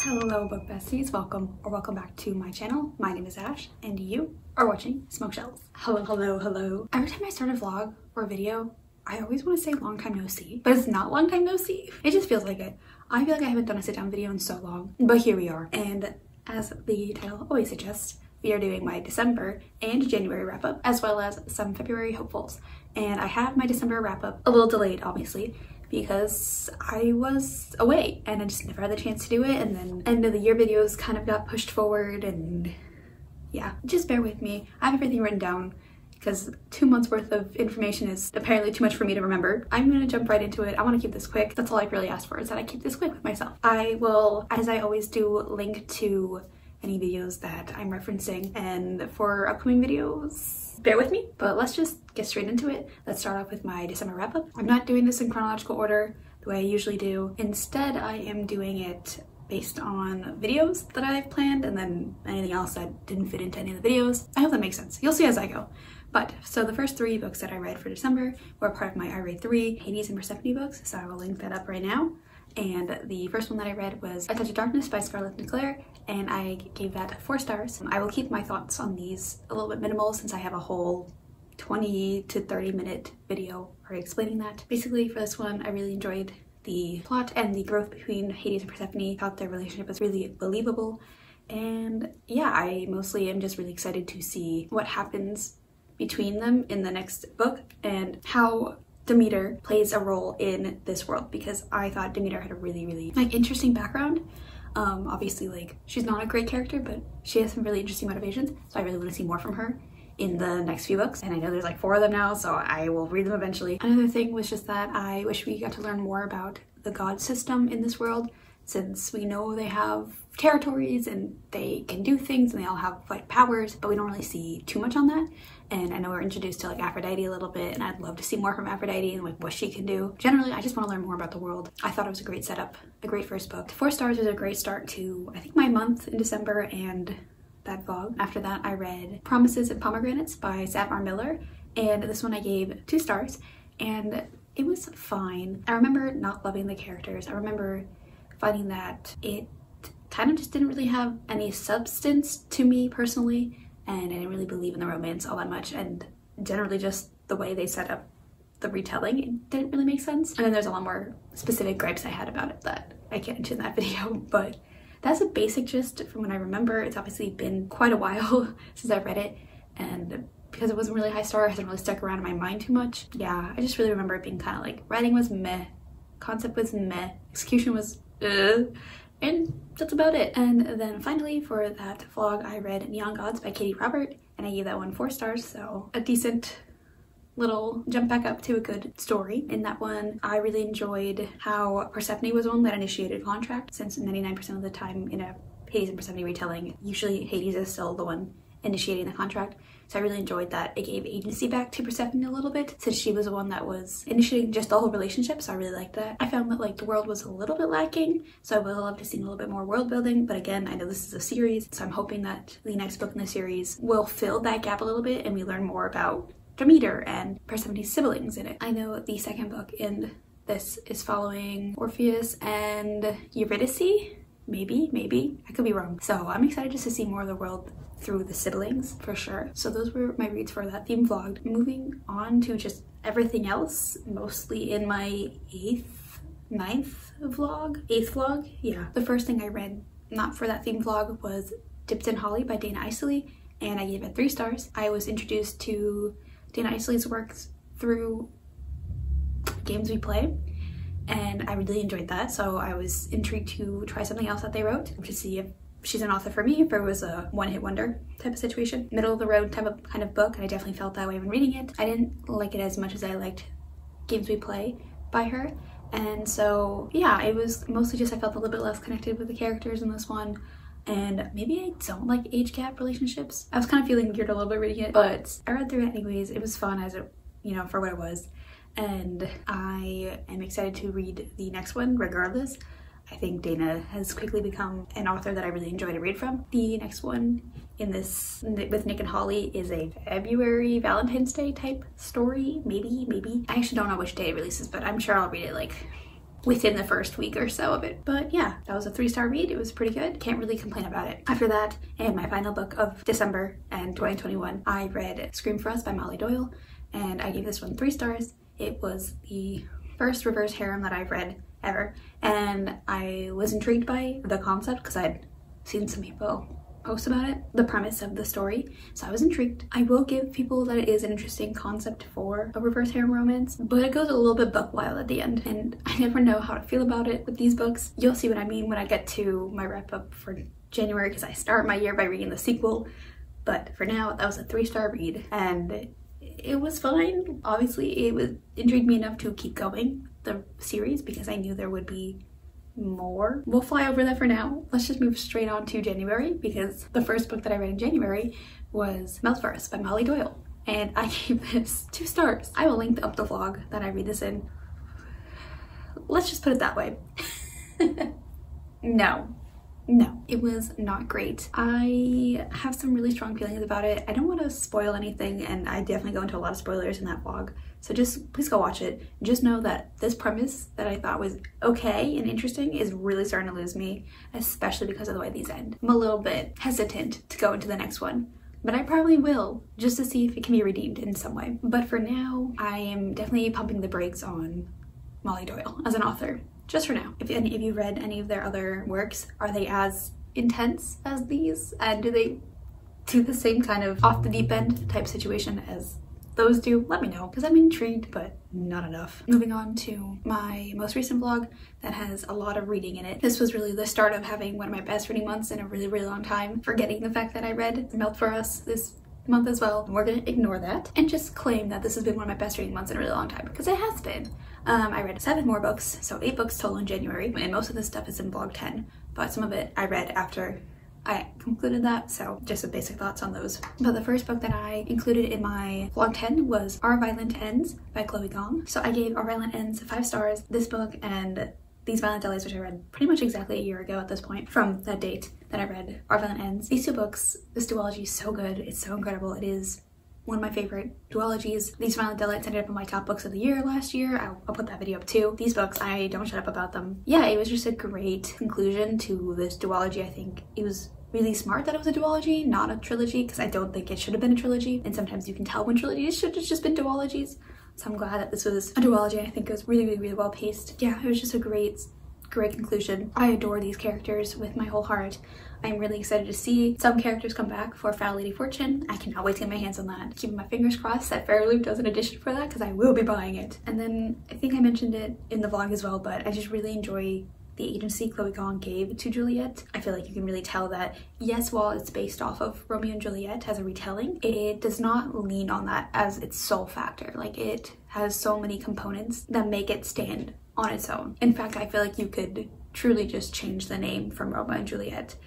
Hello book besties, welcome back to my channel. My name is Ash and you are watching Smokedshelves. Hello. Every time I start a vlog or a video, I always want to say long time no see, but it's not long time no see. It just feels like it. I feel like I haven't done a sit down video in so long, but here we are. And as the title always suggests, we are doing my December and January wrap up, as well as some February hopefuls. And I have my December wrap up a little delayed, obviously, because I was away and I just never had the chance to do it, and then end of the year videos kind of got pushed forward, and yeah, just bear with me. I have everything written down because 2 months worth of information is apparently too much for me to remember. I'm gonna jump right into it. I want to keep this quick. That's all I really asked for, is that I keep this quick with myself. I will, as I always do, link to any videos that I'm referencing, and for upcoming videos, bear with me, but let's just get straight into it. Let's start off with my December wrap up. I'm not doing this in chronological order the way I usually do. Instead, I am doing it based on videos that I've planned and then anything else that didn't fit into any of the videos. I hope that makes sense. You'll see as I go. But so the first 3 books that I read for December were part of my I Read 3 Hades and Persephone books, so I will link that up right now. And the first one that I read was A Touch of Darkness by Scarlett Leclerc, and I gave that 4 stars. I will keep my thoughts on these a little bit minimal since I have a whole 20 to 30 minute video already explaining that. Basically, for this one, I really enjoyed the plot and the growth between Hades and Persephone. I thought their relationship was really believable, and yeah, I mostly am just really excited to see what happens between them in the next book and how Demeter plays a role in this world, because I thought Demeter had a really like interesting background. Obviously, like, she's not a great character, but she has some really interesting motivations, so I really want to see more from her in the next few books, and I know there's like 4 of them now, so I will read them eventually. Another thing was just that I wish we got to learn more about the god system in this world, since we know they have territories and they can do things and they all have like powers, but we don't really see too much on that. And I know we're introduced to like Aphrodite a little bit, and I'd love to see more from Aphrodite and like what she can do. Generally, I just want to learn more about the world. I thought it was a great setup, a great first book. 4 stars was a great start to, I think, my month in December and that vlog. After that, I read Promises and Pomegranates by Sapphire Miller, and this one I gave 2 stars, and it was fine. I remember not loving the characters. I remember finding that it kind of just didn't really have any substance to me personally, and I didn't really believe in the romance all that much, and generally just the way they set up the retelling, it didn't really make sense. And then there's a lot more specific gripes I had about it that I get into in that video, but that's a basic gist from what I remember. It's obviously been quite a while since I've read it, and because it wasn't really high star, it hasn't really stuck around in my mind too much. Yeah, I just really remember it being kind of like, writing was meh, concept was meh, execution was and that's about it. And then finally, for that vlog, I read Neon Gods by Katie Robert, and I gave that one 4 stars, so a decent little jump back up to a good story. In that one, I really enjoyed how Persephone was the one that initiated contract, since 99% of the time in a Hades and Persephone retelling, usually Hades is still the one initiating the contract. So I really enjoyed that. It gave agency back to Persephone a little bit, since she was the one that was initiating just the whole relationship, so I really liked that. I found that like the world was a little bit lacking, so I would love to see a little bit more world building, but again, I know this is a series, so I'm hoping that the next book in the series will fill that gap a little bit and we learn more about Demeter and Persephone's siblings in it. I know the second book in this is following Orpheus and Eurydice, maybe, I could be wrong. So I'm excited just to see more of the world through the siblings, for sure. So those were my reads for that theme vlog. Moving on to just everything else, mostly in my 8th vlog, yeah. The first thing I read, not for that theme vlog, was Dipped in Holly by Dana Isley, and I gave it 3 stars. I was introduced to Dana Isley's works through Games We Play, and I really enjoyed that, so I was intrigued to try something else that they wrote to see if she's an author for me, if it was a one-hit wonder type of situation. Middle of the road type of kind of book, and I definitely felt that way when reading it. I didn't like it as much as I liked Games We Play by her, and so yeah, it was mostly just I felt a little bit less connected with the characters in this one, and maybe I don't like age gap relationships. I was kind of feeling weird a little bit reading it, but I read through it anyways. It was fun as it, you know, for what it was, and I am excited to read the next one regardless. I think Dana has quickly become an author that I really enjoy to read from. The next one in this with Nick and Holly is a February Valentine's Day type story, maybe. I actually don't know which day it releases, but I'm sure I'll read it like within the first week or so of it. But yeah, that was a 3-star read. It was pretty good. Can't really complain about it. After that, and my final book of December and 2021, I read Scream for Us by Molly Doyle, and I gave this one 3 stars. It was the first reverse harem that I've read ever, and I was intrigued by the concept because I'd seen some people post about it, the premise of the story, so I was intrigued. I will give people that it is an interesting concept for a reverse harem romance, but it goes a little bit buck wild at the end, and I never know how to feel about it with these books. You'll see what I mean when I get to my wrap up for January, because I start my year by reading the sequel. But for now, that was a 3-star read, and it was fine. Obviously, it intrigued me enough to keep going the series because I knew there would be more. We'll fly over that for now. Let's just move straight on to January, because the first book that I read in January was Melt for Us by Molly Doyle, and I gave this 2 stars. I will link up the vlog that I read this in. Let's just put it that way. No, it was not great. I have some really strong feelings about it. I don't want to spoil anything, and I definitely go into a lot of spoilers in that vlog, so just please go watch it. Just know that this premise that I thought was okay and interesting is really starting to lose me, especially because of the way these end. I'm a little bit hesitant to go into the next one, but I probably will, just to see if it can be redeemed in some way. But for now, I am definitely pumping the brakes on Molly Doyle as an author. Just for now. If any of you read any of their other works, are they as intense as these? And do they do the same kind of off the deep end type situation as those do? Let me know, because I'm intrigued, but not enough. Moving on to my most recent vlog that has a lot of reading in it. This was really the start of having one of my best reading months in a really, really long time, forgetting the fact that I read Melt for Us this month as well. We're gonna ignore that and just claim that this has been one of my best reading months in a really long time, because it has been. I read 7 more books, so 8 books total in January, and most of this stuff is in vlog 10, but some of it I read after I concluded that, so just some basic thoughts on those. But the first book that I included in my vlog 10 was Our Violent Ends by Chloe Gong. So I gave Our Violent Ends 5 stars. This book and These Violent Delis, which I read pretty much exactly a year ago at this point, from that date that I read Our Violent Ends. These 2 books, this duology is so good, it's so incredible. It is one of my favorite duologies. These Violent Delights ended up in my top books of the year last year. I'll put that video up too. These books, I don't shut up about them. Yeah, it was just a great conclusion to this duology. I think it was really smart that it was a duology, not a trilogy, because I don't think it should have been a trilogy. And sometimes you can tell when trilogies should have just been duologies. So I'm glad that this was a duology. I think it was really, really, really well paced. Yeah, it was just a great conclusion. I adore these characters with my whole heart. I'm really excited to see some characters come back for Foul Lady Fortune. I cannot wait to get my hands on that. Keeping my fingers crossed that Fairloop does an edition for that, because I will be buying it. And then I think I mentioned it in the vlog as well, but I just really enjoy the agency Chloe Gong gave to Juliet. I feel like you can really tell that, yes, while it's based off of Romeo and Juliet as a retelling, it does not lean on that as its sole factor. Like, it has so many components that make it stand on its own. In fact, I feel like you could truly just change the name from Romeo and Juliet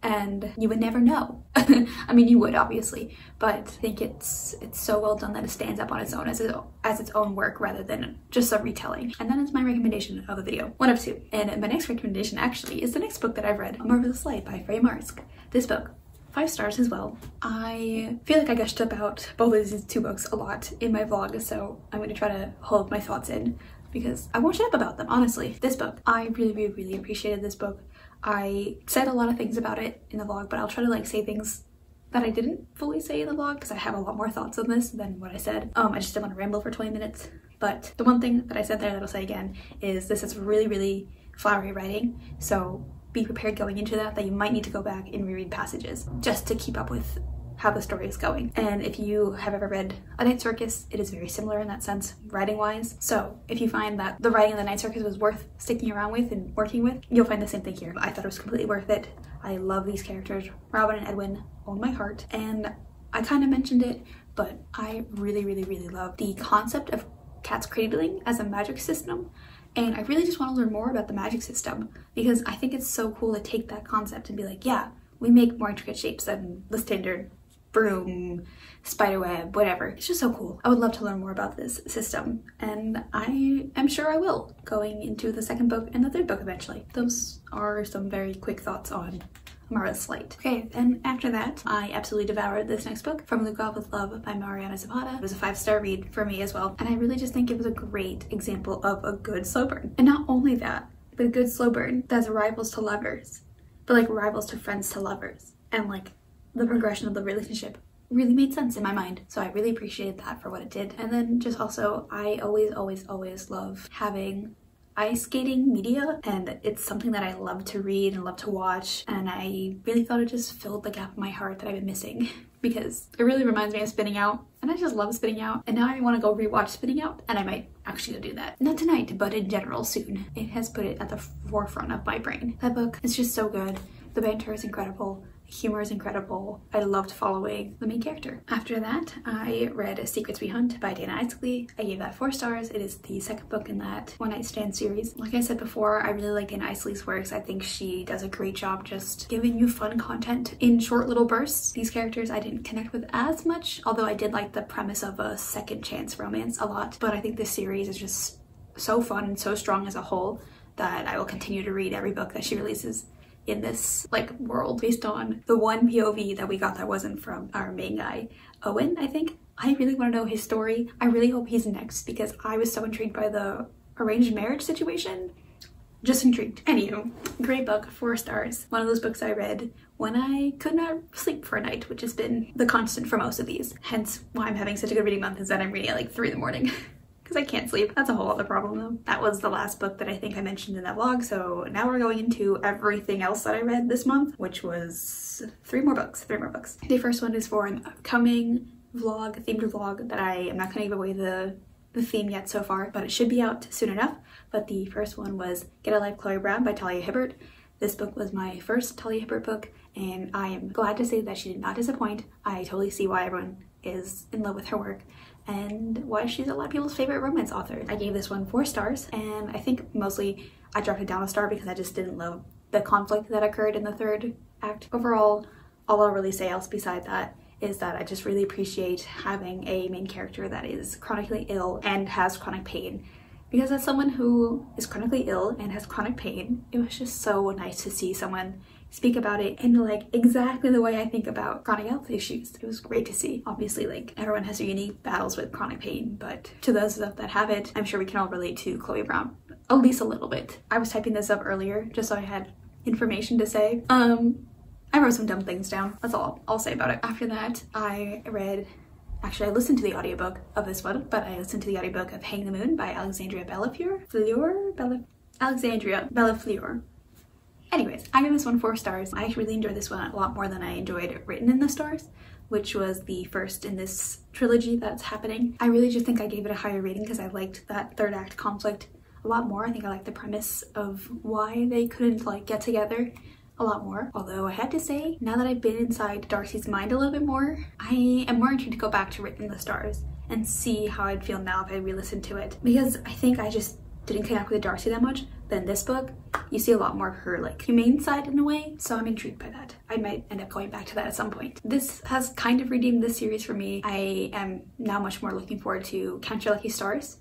and you would never know. I mean, you would obviously, but I think it's so well done that it stands up on its own as its own work rather than just a retelling. And that is my recommendation of the video, 1 of 2. And my next recommendation actually is the next book that I've read, A Marvelous Light by Freya Marsk. This book, 5 stars as well. I feel like I gushed about both of these 2 books a lot in my vlog, so I'm going to try to hold my thoughts in because I won't shut up about them, honestly. This book, I really, really, really appreciated this book. I said a lot of things about it in the vlog, but I'll try to like say things that I didn't fully say in the vlog because I have a lot more thoughts on this than what I said. I just didn't want to ramble for 20 minutes. But the one thing that I said there that I'll say again is this is really, really flowery writing. So be prepared going into that you might need to go back and reread passages just to keep up with how the story is going. And if you have ever read A Night Circus, it is very similar in that sense, writing-wise. So if you find that the writing of The Night Circus was worth sticking around with and working with, you'll find the same thing here. I thought it was completely worth it. I love these characters. Robin and Edwin own my heart. And I kind of mentioned it, but I really, really, really love the concept of cat's cradling as a magic system. And I really just want to learn more about the magic system because I think it's so cool to take that concept and be like, yeah, we make more intricate shapes than the standard broom, spiderweb, whatever. It's just so cool. I would love to learn more about this system, and I am sure I will, going into the 2nd book and the 3rd book eventually. Those are some very quick thoughts on Mara's Slight. Okay, and after that, I absolutely devoured this next book, From Luke Off with Love by Mariana Zapata. It was a 5-star read for me as well, and I really just think it was a great example of a good slow burn. And not only that, but a good slow burn that's rivals to lovers, but like rivals to friends to lovers, and like the progression of the relationship really made sense in my mind. So I really appreciated that for what it did. And then just also, I always love having ice skating media, and it's something that I love to read and love to watch, and I really thought it just filled the gap in my heart that I've been missing because it really reminds me of Spinning Out, and I just love Spinning Out, and now I want to go rewatch Spinning Out, and I might actually go do that. Not tonight, but in general soon. It has put it at the forefront of my brain. That book is just so good. The banter is incredible. Humor is incredible. I loved following the main character. After that, I read Secrets We Hunt by Dana Isley. I gave that 4 stars. It is the second book in that One Night Stand series. Like I said before, I really like Dana Isley's works. I think she does a great job just giving you fun content in short little bursts. These characters I didn't connect with as much, although I did like the premise of a second chance romance a lot. But I think this series is just so fun and so strong as a whole that I will continue to read every book that she releases in this like world, based on the one POV that we got that wasn't from our main guy, Owen, I think. I really want to know his story. I really hope he's next because I was so intrigued by the arranged marriage situation. Just intrigued. Anywho, great book, 4 stars. One of those books I read when I could not sleep for a night, which has been the constant for most of these. Hence why I'm having such a good reading month, is that I'm reading at like 3 in the morning. Because I can't sleep. That's a whole other problem though. That was the last book that I think I mentioned in that vlog, so now we're going into everything else that I read this month, which was 3 more books. The first one is for an upcoming vlog, themed vlog, that I am not going to give away the theme yet so far, but it should be out soon enough. But the first one was Get a Life, Chloe Brown by Talia Hibbert. This book was my first Talia Hibbert book, and I am glad to say that she did not disappoint. I totally see why everyone is in love with her work and why she's a lot of people's favorite romance author. I gave this one 4 stars, and I think mostly I dropped it down a star because I just didn't love the conflict that occurred in the 3rd act. Overall, all I'll really say else beside that is that I just really appreciate having a main character that is chronically ill and has chronic pain. Because as someone who is chronically ill and has chronic pain, it was just so nice to see someone speak about it in like exactly the way I think about chronic health issues. It was great to see. Obviously, like, everyone has their unique battles with chronic pain, but to those that have it, I'm sure we can all relate to Chloe Brown, at least a little bit. I was typing this up earlier just so I had information to say. I wrote some dumb things down. That's all I'll say about it. After that, I listened to the audiobook of this one, but I listened to the audiobook of Hang the Moon by Alexandria Bellafleur. Anyways, I give this one 4 stars. I really enjoyed this one a lot more than I enjoyed Written in the Stars, which was the first in this trilogy that's happening. I really just think I gave it a higher rating because I liked that 3rd act conflict a lot more. I think I liked the premise of why they couldn't like get together a lot more. Although I had to say, now that I've been inside Darcy's mind a little bit more, I am more intrigued to go back to Written in the Stars and see how I'd feel now if I re-listened to it, because I think I just didn't connect with Darcy that much. But in this book, you see a lot more of her like humane side in a way, so I'm intrigued by that. I might end up going back to that at some point. This has kind of redeemed this series for me. I am now much more looking forward to Count Your Lucky Stars,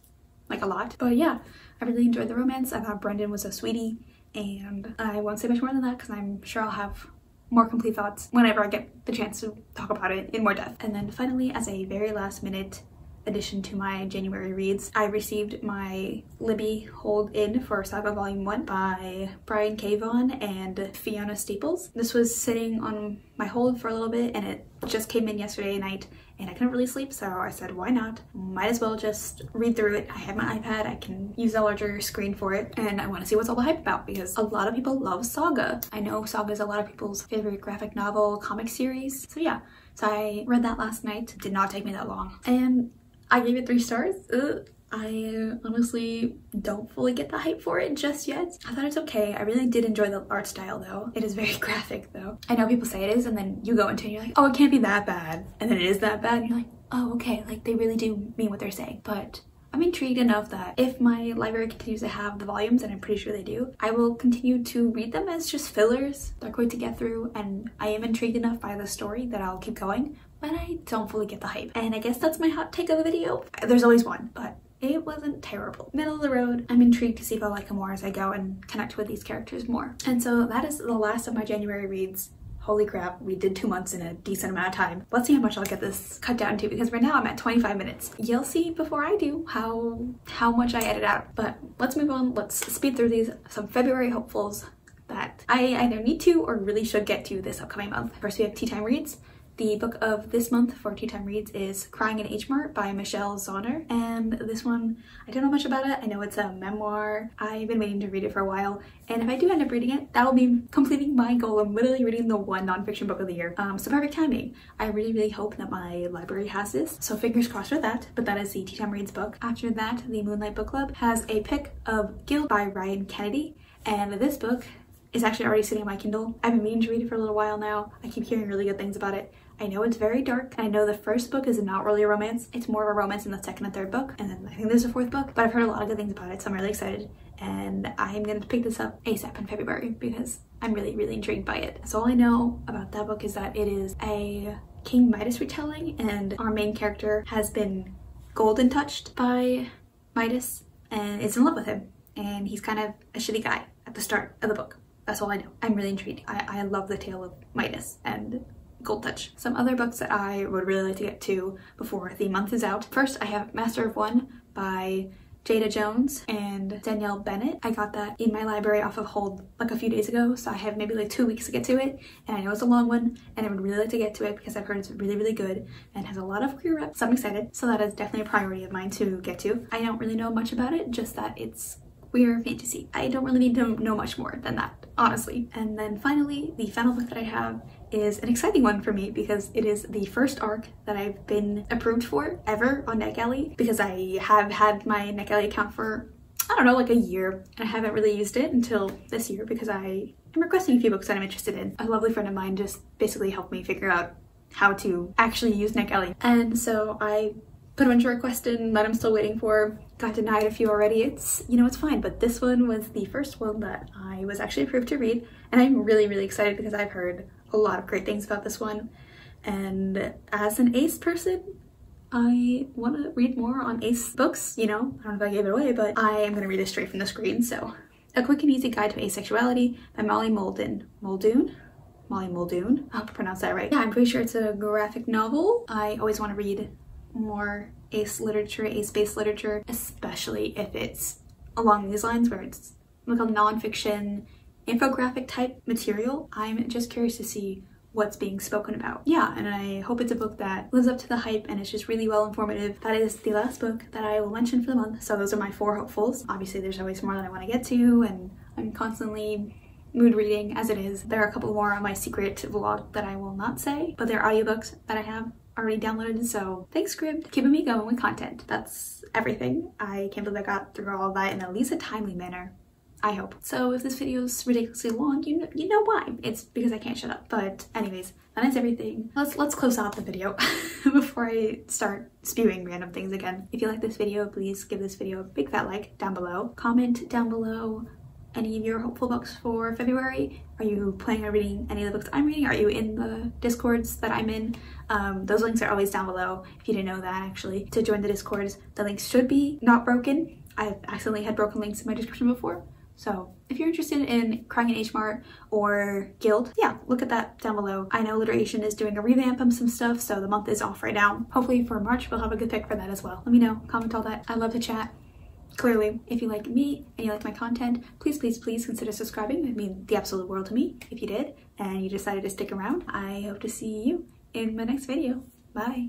like a lot. But yeah, I really enjoyed the romance. I thought Brendan was a sweetie, and I won't say much more than that because I'm sure I'll have more complete thoughts whenever I get the chance to talk about it in more depth. And then finally, as a very last minute addition to my January reads, I received my Libby Hold In for Saga Volume 1 by Brian K. Vaughan and Fiona Staples. This was sitting on my hold for a little bit and it just came in yesterday night and I couldn't really sleep, so I said why not? Might as well just read through it. I have my iPad, I can use a larger screen for it, and I want to see what's all the hype about because a lot of people love Saga. I know Saga is a lot of people's favorite graphic novel comic series, so yeah. So I read that last night. It did not take me that long. And I gave it 3 stars. I honestly don't fully get the hype for it just yet. I thought it's okay. I really did enjoy the art style though. It is very graphic though. I know people say it is and then you go into it and you're like, oh, it can't be that bad. And then it is that bad and you're like, oh, okay. Like they really do mean what they're saying. But I'm intrigued enough that if my library continues to have the volumes, and I'm pretty sure they do, I will continue to read them as just fillers. They're quick to get through and I am intrigued enough by the story that I'll keep going, but I don't fully get the hype. And I guess that's my hot take of the video. There's always one, but it wasn't terrible. Middle of the road. I'm intrigued to see if I like them more as I go and connect with these characters more. And so that is the last of my January reads. holy crap, we did 2 months in a decent amount of time. Let's see how much I'll get this cut down to, because right now I'm at 25 minutes. You'll see before I do how much I edit out. But let's move on. Let's speed through these, some February hopefuls that I either need to or really should get to this upcoming month. First, we have Tea Time Reads. The book of this month for Tea Time Reads is Crying in H Mart by Michelle Zauner. And this one, I don't know much about it. I know it's a memoir. I've been waiting to read it for a while. And if I do end up reading it, that will be completing my goal of literally reading the one nonfiction book of the year. So perfect timing. I really hope that my library has this. So fingers crossed for that. But that is the Tea Time Reads book. After that, the Moonlight Book Club has a pick of Guild by Ryan Kennedy. And this book is actually already sitting on my Kindle. I've been meaning to read it for a little while now. I keep hearing really good things about it. I know it's very dark. I know the first book is not really a romance. It's more of a romance in the second and third book. And then I think there's a fourth book, but I've heard a lot of good things about it. So I'm really excited. And I'm going to pick this up ASAP in February because I'm really intrigued by it. So all I know about that book is that it is a King Midas retelling, and our main character has been golden touched by Midas and is in love with him. And he's kind of a shitty guy at the start of the book. That's all I know. I'm really intrigued. I love the tale of Midas and Gold Touch. Some other books that I would really like to get to before the month is out. First, I have Master of One by Jada Jones and Danielle Bennett. I got that in my library off of hold like a few days ago, so I have maybe like 2 weeks to get to it, and I know it's a long one, and I would really like to get to it because I've heard it's really good and has a lot of queer reps, so I'm excited. So that is definitely a priority of mine to get to. I don't really know much about it, just that it's queer fantasy. I don't really need to know much more than that, honestly. And then finally, the final book that I have is an exciting one for me because it is the first ARC that I've been approved for ever on NetGalley, because I have had my NetGalley account for, I don't know, like a year, and I haven't really used it until this year because I am requesting a few books that I'm interested in. A lovely friend of mine just basically helped me figure out how to actually use NetGalley. And so I put a bunch of requests in that I'm still waiting for. Got denied a few already. It's, you know, it's fine, but this one was the first one that I was actually approved to read, and I'm really excited because I've heard a lot of great things about this one. And as an Ace person, I want to read more on Ace books, you know. I don't know if I gave it away, but I am going to read this straight from the screen. So, A Quick and Easy Guide to Asexuality by Molly Muldoon. Molly Muldoon. I hope I pronounced that right. Yeah, I'm pretty sure it's a graphic novel. I always want to read more Ace literature, Ace-based literature, especially if it's along these lines where it's like a non-fiction infographic type material. I'm just curious to see what's being spoken about. Yeah, and I hope it's a book that lives up to the hype and it's just really well informative. That is the last book that I will mention for the month. So those are my 4 hopefuls. Obviously there's always more that I want to get to, and I'm constantly mood reading as it is. There are a couple more on my secret vlog that I will not say, but they're audiobooks that I have already downloaded. So thanks Scribd, keeping me going with content. That's everything. I can't believe I got through all of that in at least a timely manner, I hope. So if this video is ridiculously long, you know why. It's because I can't shut up. But anyways, that is everything. Let's close out the video before I start spewing random things again. If you like this video, please give this video a big fat like down below. Comment down below any of your hopeful books for February. Are you planning on reading any of the books I'm reading? Are you in the Discords that I'm in? Those links are always down below if you didn't know that, actually. To join the Discords, the links should be not broken. I've accidentally had broken links in my description before. So if you're interested in Crying in H Mart or Guild, yeah, look at that down below. I know Literation is doing a revamp of some stuff, so the month is off right now. Hopefully for March, we'll have a good pick for that as well. Let me know, comment all that. I love to chat. Clearly, if you like me and you like my content, please consider subscribing. It would mean the absolute world to me if you did and you decided to stick around. I hope to see you in my next video. Bye.